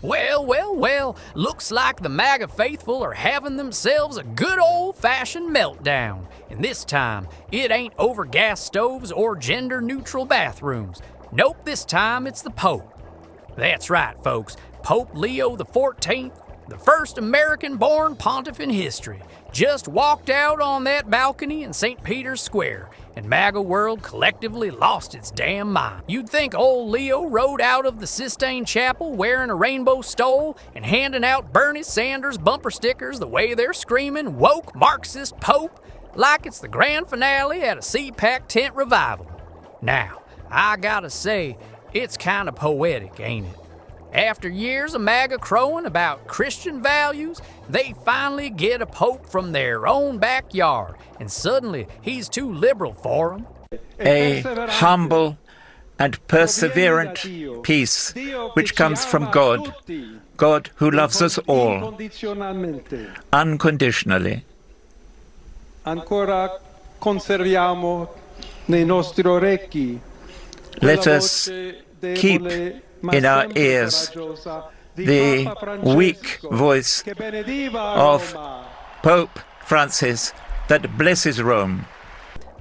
Well, well, well, looks like the MAGA faithful are having themselves a good old-fashioned meltdown. And this time, it ain't over gas stoves or gender-neutral bathrooms. Nope, this time it's the Pope. That's right, folks. Pope Leo XIV, the first American-born pontiff in history, just walked out on that balcony in St. Peter's Square, and MAGA world collectively lost its damn mind. You'd think old Leo rode out of the Sistine Chapel wearing a rainbow stole and handing out Bernie Sanders bumper stickers the way they're screaming woke Marxist Pope, like it's the grand finale at a CPAC tent revival. Now, I gotta say, it's kinda poetic, ain't it? After years of MAGA crowing about Christian values, they finally get a pope from their own backyard, and suddenly he's too liberal for them. A humble and perseverant peace which comes from God, God who loves us all unconditionally. Ancora conserviamo nei nostri orecchi. Let us keep in our ears the weak voice of Pope Francis that blesses Rome.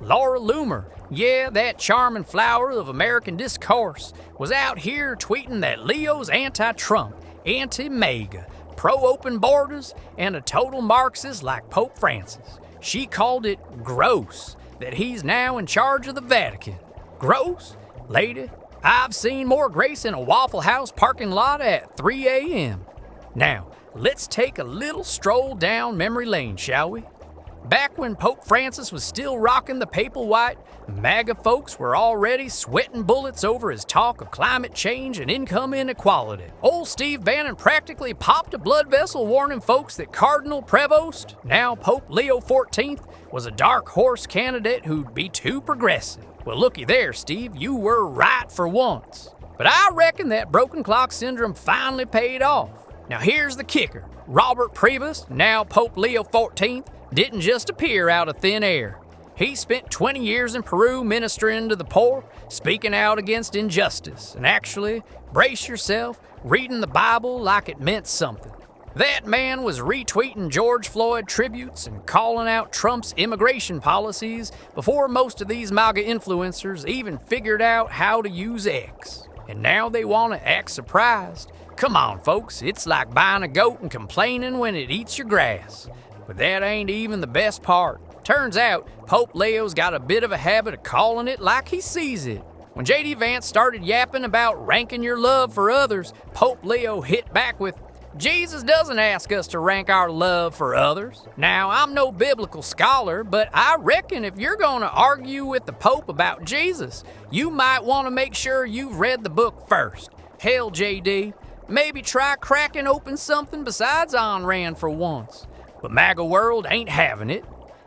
Laura Loomer, yeah, that charming flower of American discourse, was out here tweeting that Leo's anti-Trump, anti-MAGA, pro-open borders, and a total Marxist like Pope Francis. She called it gross that he's now in charge of the Vatican. Gross? Lady, I've seen more grace in a Waffle House parking lot at 3 a.m. Now, let's take a little stroll down memory lane, shall we? Back when Pope Francis was still rocking the papal white, MAGA folks were already sweating bullets over his talk of climate change and income inequality. Old Steve Bannon practically popped a blood vessel warning folks that Cardinal Prevost, now Pope Leo XIV, was a dark horse candidate who'd be too progressive. Well, looky there, Steve, you were right for once. But I reckon that broken clock syndrome finally paid off. Now here's the kicker. Robert Prevost, now Pope Leo XIV, didn't just appear out of thin air. He spent 20 years in Peru ministering to the poor, speaking out against injustice, and actually, brace yourself, reading the Bible like it meant something. That man was retweeting George Floyd tributes and calling out Trump's immigration policies before most of these MAGA influencers even figured out how to use X. And now they want to act surprised. Come on, folks, it's like buying a goat and complaining when it eats your grass. But that ain't even the best part. Turns out, Pope Leo's got a bit of a habit of calling it like he sees it. When J.D. Vance started yapping about ranking your love for others, Pope Leo hit back with, Jesus doesn't ask us to rank our love for others. Now, I'm no biblical scholar, but I reckon if you're going to argue with the Pope about Jesus, you might want to make sure you've read the book first. Hell, J.D., maybe try cracking open something besides Ayn Rand for once. But MAGA world ain't having it.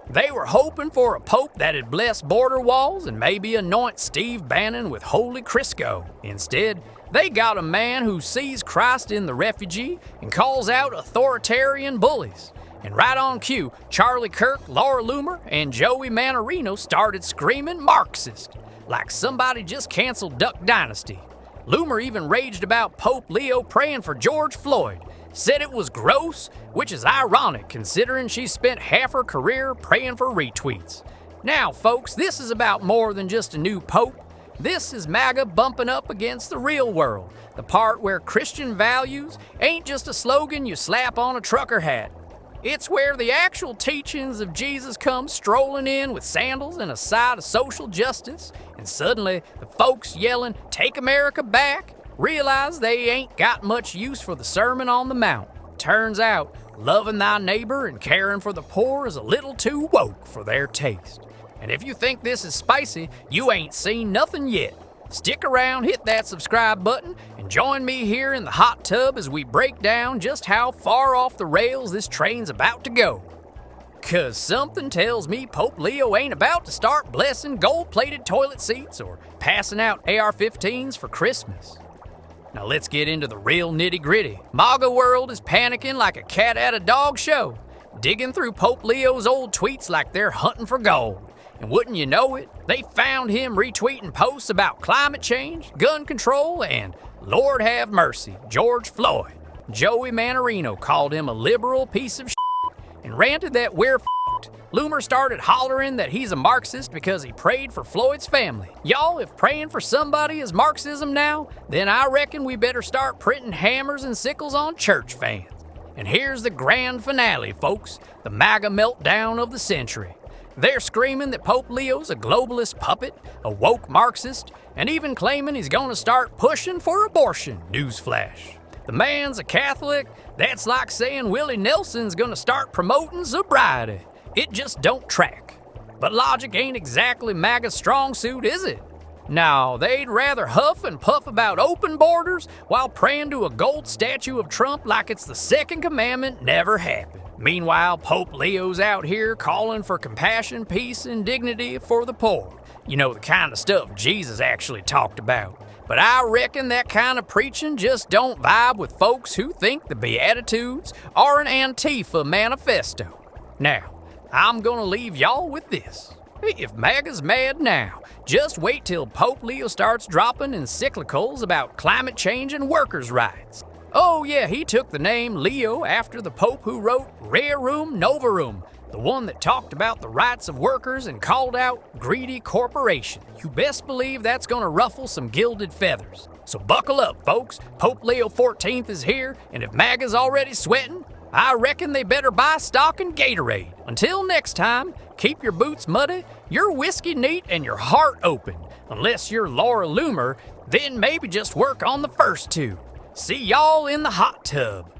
They were hoping for a pope that'd bless border walls and maybe anoint Steve Bannon with holy Crisco. Instead, they got a man who sees Christ in the refugee and calls out authoritarian bullies. And right on cue, Charlie Kirk, Laura Loomer, and Joey Manarino started screaming Marxist, like somebody just canceled Duck Dynasty. Loomer even raged about Pope Leo praying for George Floyd, said it was gross, which is ironic considering she spent half her career praying for retweets. Now, folks, this is about more than just a new pope. This is MAGA bumping up against the real world, the part where Christian values ain't just a slogan you slap on a trucker hat. It's where the actual teachings of Jesus come strolling in with sandals and a side of social justice, and suddenly the folks yelling, "Take America back," realize they ain't got much use for the Sermon on the Mount. Turns out, loving thy neighbor and caring for the poor is a little too woke for their taste. And if you think this is spicy, you ain't seen nothing yet. Stick around, hit that subscribe button, and join me here in the hot tub as we break down just how far off the rails this train's about to go. 'Cause something tells me Pope Leo ain't about to start blessing gold-plated toilet seats or passing out AR-15s for Christmas. Now let's get into the real nitty-gritty. MAGA world is panicking like a cat at a dog show, digging through Pope Leo's old tweets like they're hunting for gold. And wouldn't you know it, they found him retweeting posts about climate change, gun control, and, Lord have mercy, George Floyd. Joey Manarino called him a liberal piece of shit and ranted that we're f***ed. Loomer started hollering that he's a Marxist because he prayed for Floyd's family. Y'all, if praying for somebody is Marxism now, then I reckon we better start printing hammers and sickles on church fans. And here's the grand finale, folks, the MAGA meltdown of the century. They're screaming that Pope Leo's a globalist puppet, a woke Marxist, and even claiming he's gonna start pushing for abortion, newsflash. The man's a Catholic, that's like saying Willie Nelson's gonna start promoting sobriety. It just don't track. But logic ain't exactly MAGA's strong suit, is it? No, they'd rather huff and puff about open borders while praying to a gold statue of Trump like it's the second commandment never happened. Meanwhile, Pope Leo's out here calling for compassion, peace, and dignity for the poor. You know, the kind of stuff Jesus actually talked about. But I reckon that kind of preaching just don't vibe with folks who think the Beatitudes are an Antifa manifesto. Now, I'm gonna leave y'all with this. If MAGA's mad now, just wait till Pope Leo starts dropping encyclicals about climate change and workers' rights. Oh yeah, he took the name Leo after the Pope who wrote Rerum Novarum, the one that talked about the rights of workers and called out greedy corporations. You best believe that's gonna ruffle some gilded feathers. So buckle up, folks. Pope Leo XIV is here, and if MAGA's already sweating, I reckon they better buy stock in Gatorade. Until next time, keep your boots muddy, your whiskey neat, and your heart open. Unless you're Laura Loomer, then maybe just work on the first two. See y'all in the hot tub.